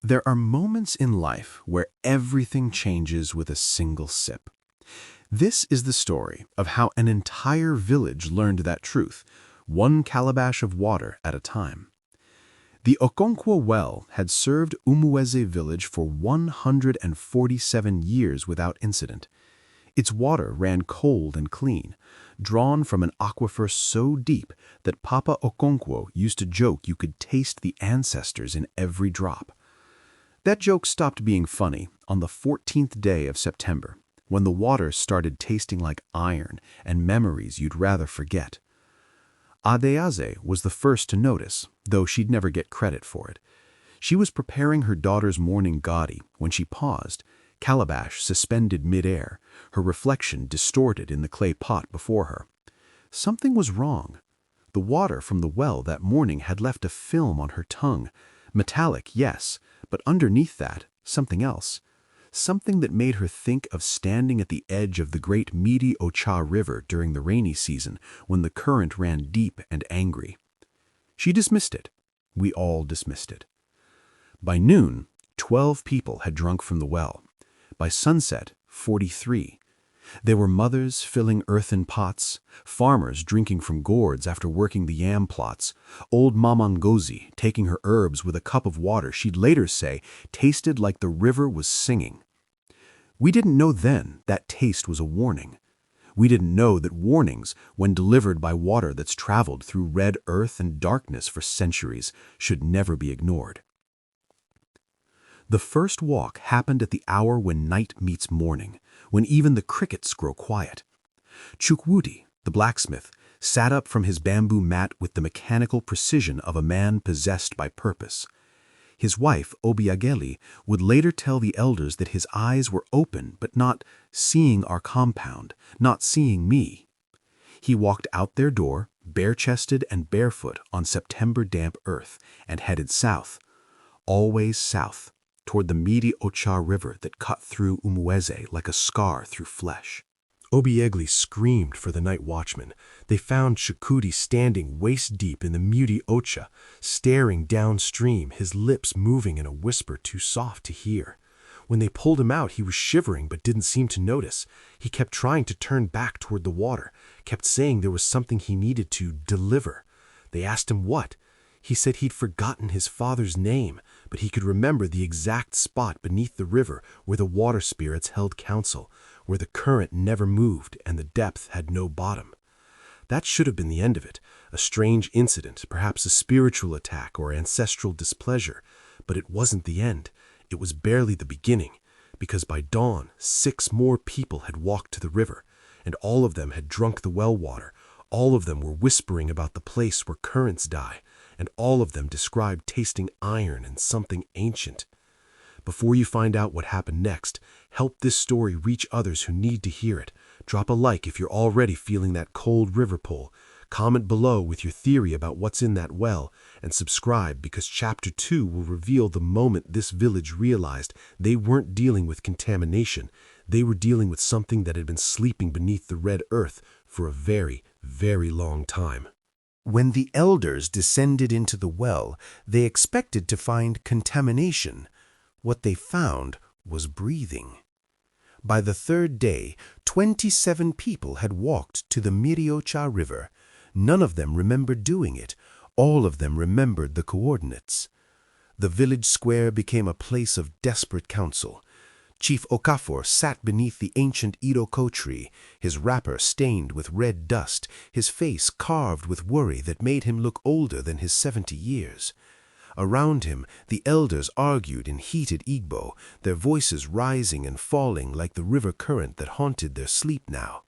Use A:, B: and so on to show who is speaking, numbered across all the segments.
A: There are moments in life where everything changes with a single sip. This is the story of how an entire village learned that truth, one calabash of water at a time. The Okonkwo well had served Umueze village for 147 years without incident. Its water ran cold and clean, drawn from an aquifer so deep that Papa Okonkwo used to joke you could taste the ancestors in every drop. That joke stopped being funny on the 14th day of September, when the water started tasting like iron and memories you'd rather forget. Adeaze was the first to notice, though she'd never get credit for it. She was preparing her daughter's morning gadi when she paused, calabash suspended midair, her reflection distorted in the clay pot before her. Something was wrong. The water from the well that morning had left a film on her tongue. Metallic, yes, but underneath that, something else. Something that made her think of standing at the edge of the great Midi Ocha River during the rainy season when the current ran deep and angry. She dismissed it. We all dismissed it. By noon, 12 people had drunk from the well. By sunset, 43. There were mothers filling earthen pots, farmers drinking from gourds after working the yam plots, old Mama Ngozi taking her herbs with a cup of water she'd later say tasted like the river was singing. We didn't know then that taste was a warning. We didn't know that warnings, when delivered by water that's traveled through red earth and darkness for centuries, should never be ignored. The first walk happened at the hour when night meets morning, when even the crickets grow quiet. Chukwudi, the blacksmith, sat up from his bamboo mat with the mechanical precision of a man possessed by purpose. His wife, Obiageli, would later tell the elders that his eyes were open but not seeing our compound, not seeing me. He walked out their door, bare-chested and barefoot on September-damp earth, and headed south, always south, toward the Midi Ocha River that cut through Umueze like a scar through flesh.
B: Obiegli screamed for the night watchman. They found Chukwudi standing waist-deep in the Mudi Ocha, staring downstream, his lips moving in a whisper too soft to hear. When they pulled him out, he was shivering but didn't seem to notice. He kept trying to turn back toward the water, kept saying there was something he needed to deliver. They asked him what. He said he'd forgotten his father's name, but he could remember the exact spot beneath the river where the water spirits held council, where the current never moved and the depth had no bottom. That should have been the end of it, a strange incident, perhaps a spiritual attack or ancestral displeasure, but it wasn't the end. It was barely the beginning, because by dawn 6 more people had walked to the river, and all of them had drunk the well water. All of them were whispering about the place where currents die, and all of them described tasting iron and something ancient. Before you find out what happened next, help this story reach others who need to hear it. Drop a like if you're already feeling that cold river pull. Comment below with your theory about what's in that well, and subscribe because Chapter 2 will reveal the moment this village realized they weren't dealing with contamination. They were dealing with something that had been sleeping beneath the red earth for a very, very long time.
C: When the elders descended into the well, they expected to find contamination. What they found was breathing. By the 3rd day, 27 people had walked to the Miriocha River. None of them remembered doing it. All of them remembered the coordinates. The village square became a place of desperate counsel. Chief Okafor sat beneath the ancient Iroko tree, his wrapper stained with red dust, his face carved with worry that made him look older than his 70 years. Around him, the elders argued in heated Igbo, their voices rising and falling like the river current that haunted their sleep now.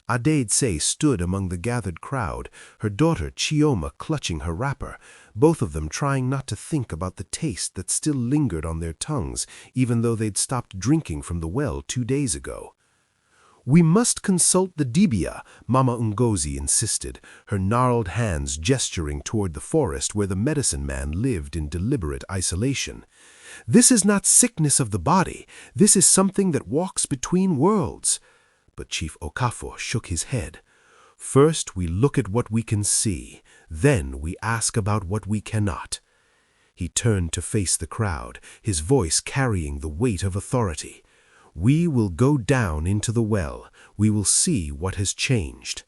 C: Adedse stood among the gathered crowd, her daughter Chioma clutching her wrapper, both of them trying not to think about the taste that still lingered on their tongues, even though they'd stopped drinking from the well 2 days ago. "We must consult the Dibia," Mama Ngozi insisted, her gnarled hands gesturing toward the forest where the medicine man lived in deliberate isolation. "This is not sickness of the body. This is something that walks between worlds." But Chief Okafor shook his head. "First we look at what we can see, then we ask about what we cannot." He turned to face the crowd, his voice carrying the weight of authority. "We will go down into the well. We will see what has changed."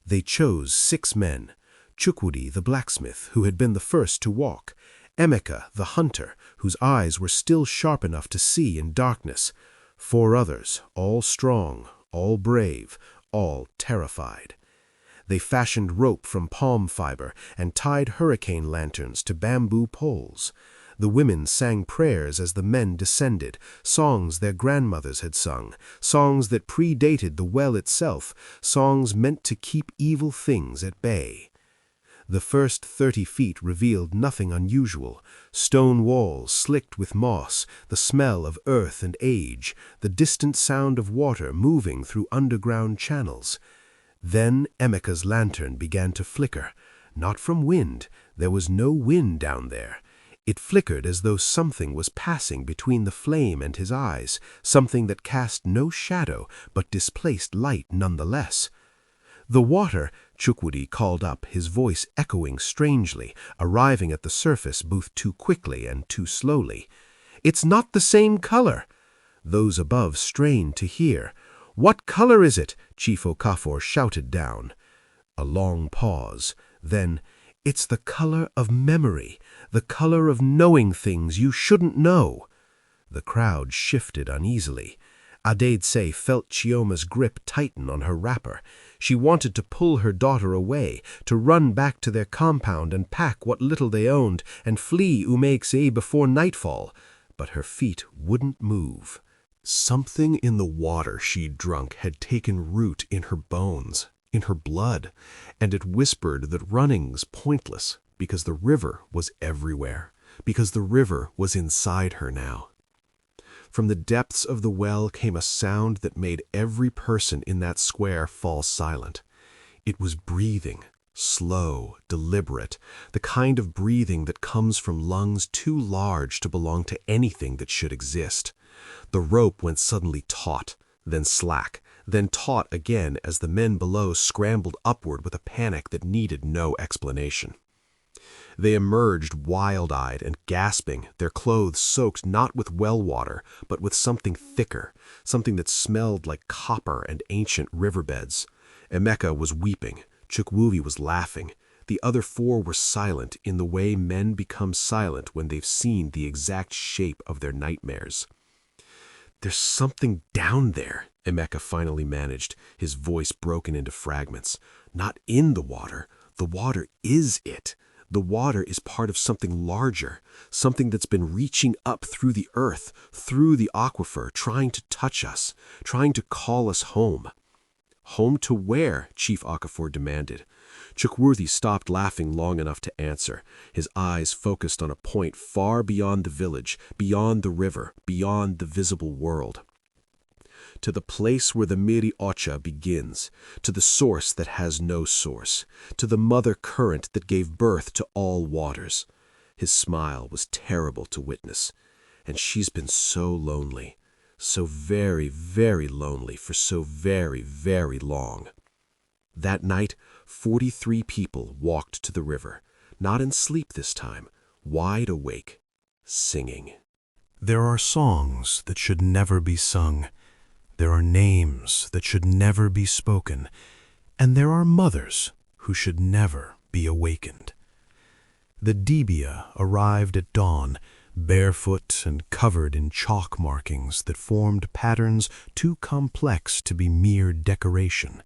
C: They chose 6 men: Chukwudi the blacksmith, who had been the first to walk; Emeka the hunter, whose eyes were still sharp enough to see in darkness; 4 others, all strong, all brave, all terrified. They fashioned rope from palm fiber and tied hurricane lanterns to bamboo poles. The women sang prayers as the men descended, songs their grandmothers had sung, songs that predated the well itself, songs meant to keep evil things at bay. The first 30 feet revealed nothing unusual: stone walls slicked with moss, the smell of earth and age, the distant sound of water moving through underground channels. Then Emeka's lantern began to flicker, not from wind. There was no wind down there. It flickered as though something was passing between the flame and his eyes, something that cast no shadow but displaced light nonetheless. "The water," Chukwudi called up, his voice echoing strangely, arriving at the surface both too quickly and too slowly. "It's not the same color." Those above strained to hear. "What color is it?" Chief Okafor shouted down. A long pause. Then, "It's the color of memory, the color of knowing things you shouldn't know." The crowd shifted uneasily. Adedse felt Chioma's grip tighten on her wrapper. She wanted to pull her daughter away, to run back to their compound and pack what little they owned and flee Umeikse before nightfall. But her feet wouldn't move. Something in the water she'd drunk had taken root in her bones, in her blood, and it whispered that running's pointless because the river was everywhere, because the river was inside her now. From the depths of the well came a sound that made every person in that square fall silent. It was breathing, slow, deliberate, the kind of breathing that comes from lungs too large to belong to anything that should exist. The rope went suddenly taut, then slack, then taut again as the men below scrambled upward with a panic that needed no explanation. They emerged wild-eyed and gasping, their clothes soaked not with well water, but with something thicker, something that smelled like copper and ancient riverbeds. Emeka was weeping. Chukwudi was laughing. The other 4 were silent in the way men become silent when they've seen the exact shape of their nightmares. "There's something down there," Emeka finally managed, his voice broken into fragments. "Not in the water. The water is it. The water is part of something larger, something that's been reaching up through the earth, through the aquifer, trying to touch us, trying to call us home." "Home to where?" Chief Okafor demanded. Chukwudi stopped laughing long enough to answer, his eyes focused on a point far beyond the village, beyond the river, beyond the visible world. "To the place where the Miri Ocha begins, to the source that has no source, to the mother current that gave birth to all waters." His smile was terrible to witness. "And she's been so lonely, so very, very lonely for so very, very long." That night, 43 people walked to the river, not in sleep this time, wide awake, singing.
B: There are songs that should never be sung. There are names that should never be spoken. And there are mothers who should never be awakened. The Dibia arrived at dawn, barefoot and covered in chalk markings that formed patterns too complex to be mere decoration.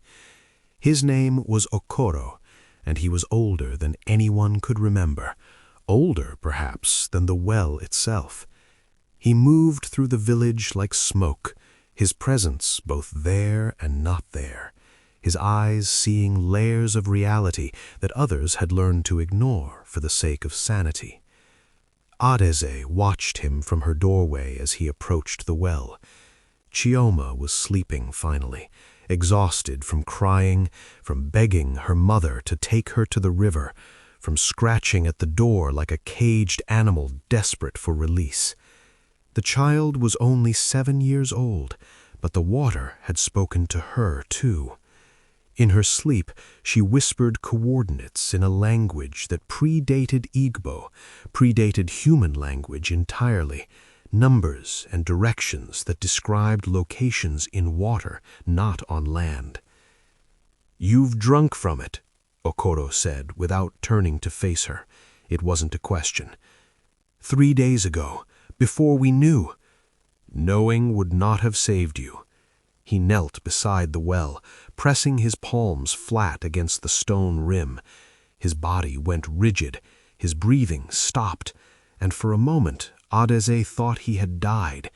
B: His name was Okoro, and he was older than anyone could remember, older, perhaps, than the well itself. He moved through the village like smoke, his presence both there and not there, his eyes seeing layers of reality that others had learned to ignore for the sake of sanity. Adedse watched him from her doorway as he approached the well. Chioma was sleeping finally, exhausted from crying, from begging her mother to take her to the river, from scratching at the door like a caged animal desperate for release. The child was only 7 years old, but the water had spoken to her too. In her sleep, she whispered coordinates in a language that predated Igbo, predated human language entirely, numbers and directions that described locations in water, not on land. "You've drunk from it," Okoro said, without turning to face her. It wasn't a question. "3 days ago, before we knew. Knowing would not have saved you." He knelt beside the well, pressing his palms flat against the stone rim. His body went rigid, his breathing stopped, and for a moment Adeze thought he had died.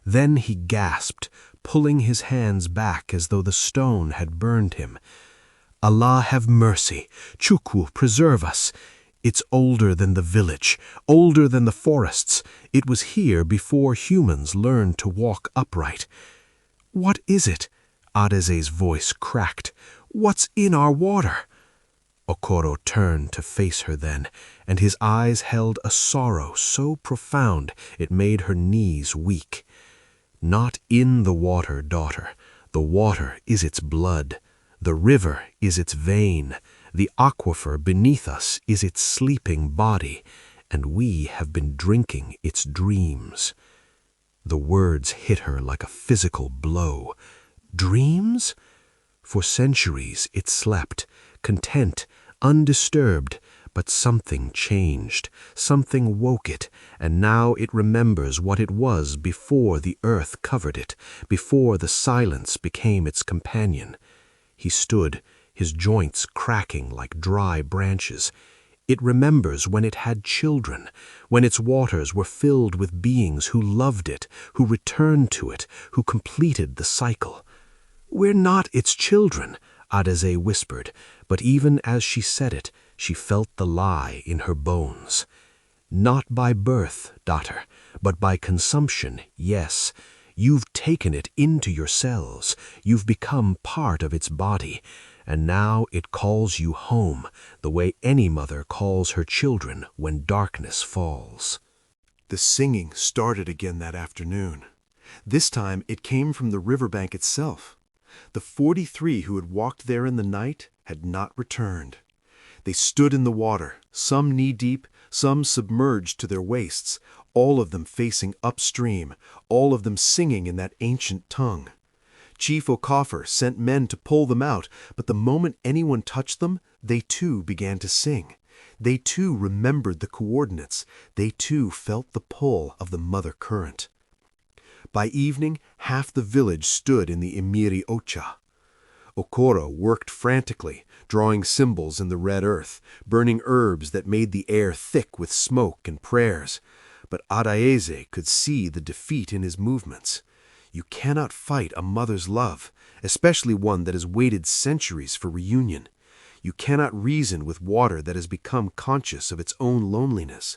B: Then he gasped, pulling his hands back as though the stone had burned him. "Allah have mercy! Chukwu, preserve us! It's older than the village, older than the forests. It was here before humans learned to walk upright." "What is it?" Adeze's voice cracked. "What's in our water?" Okoro turned to face her then, and his eyes held a sorrow so profound it made her knees weak. "Not in the water, daughter. The water is its blood. The river is its vein. The aquifer beneath us is its sleeping body, and we have been drinking its dreams." The words hit her like a physical blow. Dreams? For centuries it slept, content, undisturbed, but something changed, something woke it, and now it remembers what it was before the earth covered it, before the silence became its companion. He stood, his joints cracking like dry branches. It remembers when it had children, when its waters were filled with beings who loved it, who returned to it, who completed the cycle. "We're not its children," Adeze whispered, but even as she said it, she felt the lie in her bones. "Not by birth, daughter, but by consumption, yes. You've taken it into yourselves. You've become part of its body. And now it calls you home, the way any mother calls her children when darkness falls."
C: The singing started again that afternoon. This time it came from the riverbank itself. The 43 who had walked there in the night had not returned. They stood in the water, some knee-deep, some submerged to their waists, all of them facing upstream, all of them singing in that ancient tongue. Chief Okafor sent men to pull them out, but the moment anyone touched them, they too began to sing. They too remembered the coordinates. They too felt the pull of the mother current. By evening, half the village stood in the Imiri Ocha. Okoro worked frantically, drawing symbols in the red earth, burning herbs that made the air thick with smoke and prayers. But Adeze could see the defeat in his movements. You cannot fight a mother's love, especially one that has waited centuries for reunion. You cannot reason with water that has become conscious of its own loneliness.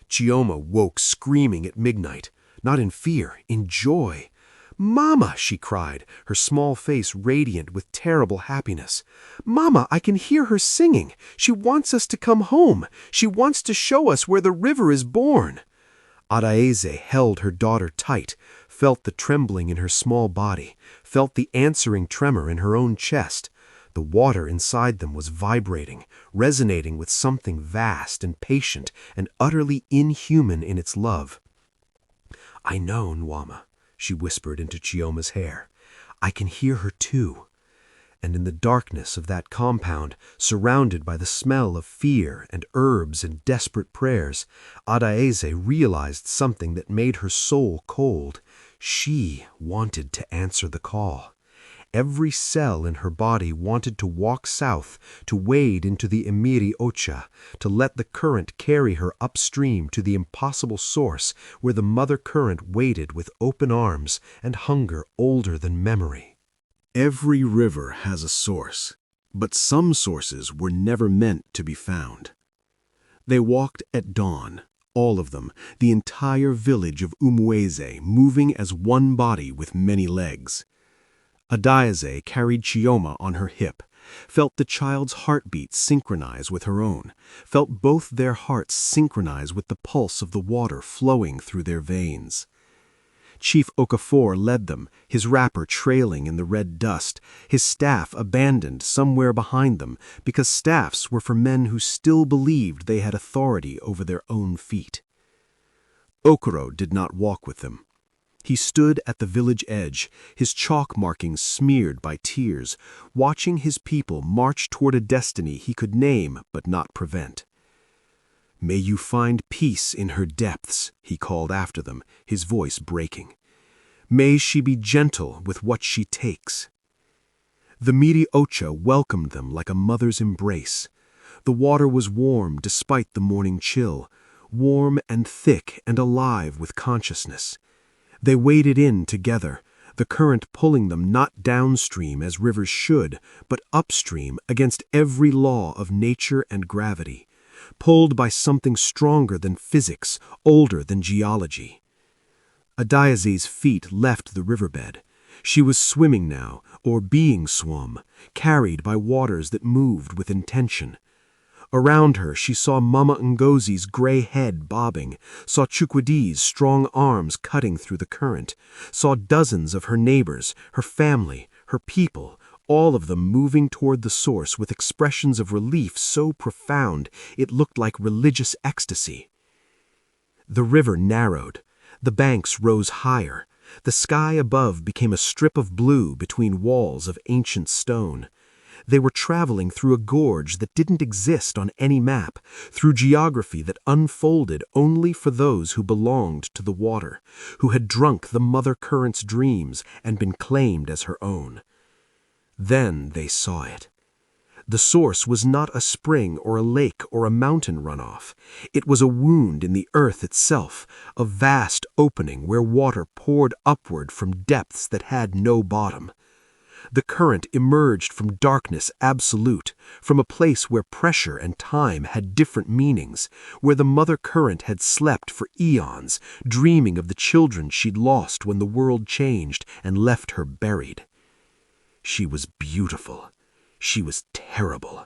C: Chioma woke screaming at midnight, not in fear, in joy. "Mama!" she cried, her small face radiant with terrible happiness. "Mama, I can hear her singing. She wants us to come home. She wants to show us where the river is born." Adeze held her daughter tight, felt the trembling in her small body, felt the answering tremor in her own chest. The water inside them was vibrating, resonating with something vast and patient and utterly inhuman in its love. "I know, Nwama," she whispered into Chioma's hair. "I can hear her too." And in the darkness of that compound, surrounded by the smell of fear and herbs and desperate prayers, Adeze realized something that made her soul cold. She wanted to answer the call. Every cell in her body wanted to walk south, to wade into the Imiri Ocha, to let the current carry her upstream to the impossible source where the mother current waited with open arms and hunger older than memory.
A: Every river has a source, but some sources were never meant to be found. They walked at dawn, all of them, the entire village of Umweze, moving as one body with many legs. Adeze carried Chioma on her hip, felt the child's heartbeat synchronize with her own, felt both their hearts synchronize with the pulse of the water flowing through their veins. Chief Okafor led them, his wrapper trailing in the red dust, his staff abandoned somewhere behind them because staffs were for men who still believed they had authority over their own feet. Okoro did not walk with them. He stood at the village edge, his chalk markings smeared by tears, watching his people march toward a destiny he could name but not prevent. "May you find peace in her depths," he called after them, his voice breaking. "May she be gentle with what she takes." The Miri Ocha welcomed them like a mother's embrace. The water was warm despite the morning chill, warm and thick and alive with consciousness. They waded in together, the current pulling them not downstream as rivers should, but upstream against every law of nature and gravity, pulled by something stronger than physics, older than geology. Adiaze's feet left the riverbed. She was swimming now, or being swum, carried by waters that moved with intention. Around her she saw Mama Ngozi's gray head bobbing, saw Chukwudi's strong arms cutting through the current, saw dozens of her neighbors, her family, her people, all of them moving toward the source with expressions of relief so profound it looked like religious ecstasy. The river narrowed. The banks rose higher. The sky above became a strip of blue between walls of ancient stone. They were traveling through a gorge that didn't exist on any map, through geography that unfolded only for those who belonged to the water, who had drunk the mother current's dreams and been claimed as her own. Then they saw it. The source was not a spring or a lake or a mountain runoff. It was a wound in the earth itself, a vast opening where water poured upward from depths that had no bottom. The current emerged from darkness absolute, from a place where pressure and time had different meanings, where the mother current had slept for eons, dreaming of the children she'd lost when the world changed and left her buried. She was beautiful. She was terrible.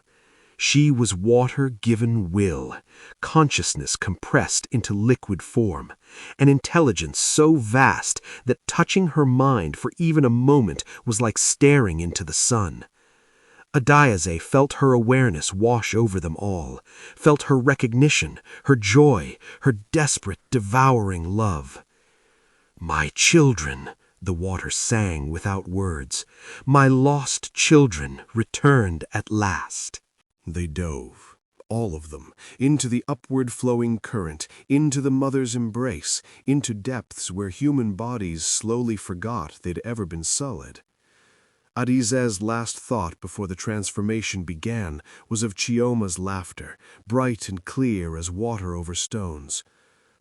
A: She was water given will, consciousness compressed into liquid form, an intelligence so vast that touching her mind for even a moment was like staring into the sun. Adiaze felt her awareness wash over them all, felt her recognition, her joy, her desperate, devouring love. "My children," the water sang without words, "my lost children returned at last."
B: They dove, all of them, into the upward-flowing current, into the mother's embrace, into depths where human bodies slowly forgot they'd ever been sullied. Adize's last thought before the transformation began was of Chioma's laughter, bright and clear as water over stones.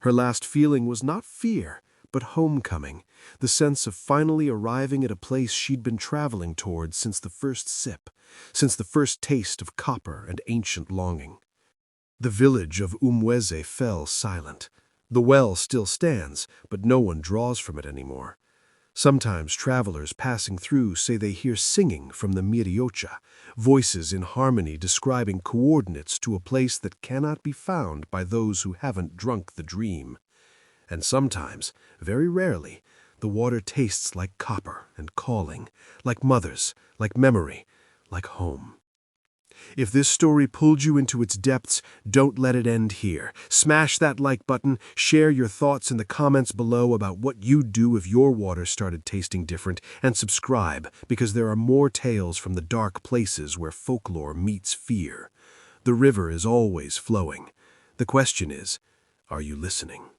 B: Her last feeling was not fear, but homecoming, the sense of finally arriving at a place she'd been traveling toward since the first sip, since the first taste of copper and ancient longing. The village of Umweze fell silent. The well still stands, but no one draws from it anymore. Sometimes travelers passing through say they hear singing from the Miriocha, voices in harmony describing coordinates to a place that cannot be found by those who haven't drunk the dream. And sometimes, very rarely, the water tastes like copper and calling, like mothers, like memory, like home. If this story pulled you into its depths, don't let it end here. Smash that like button, share your thoughts in the comments below about what you'd do if your water started tasting different, and subscribe, because there are more tales from the dark places where folklore meets fear. The river is always flowing. The question is, are you listening?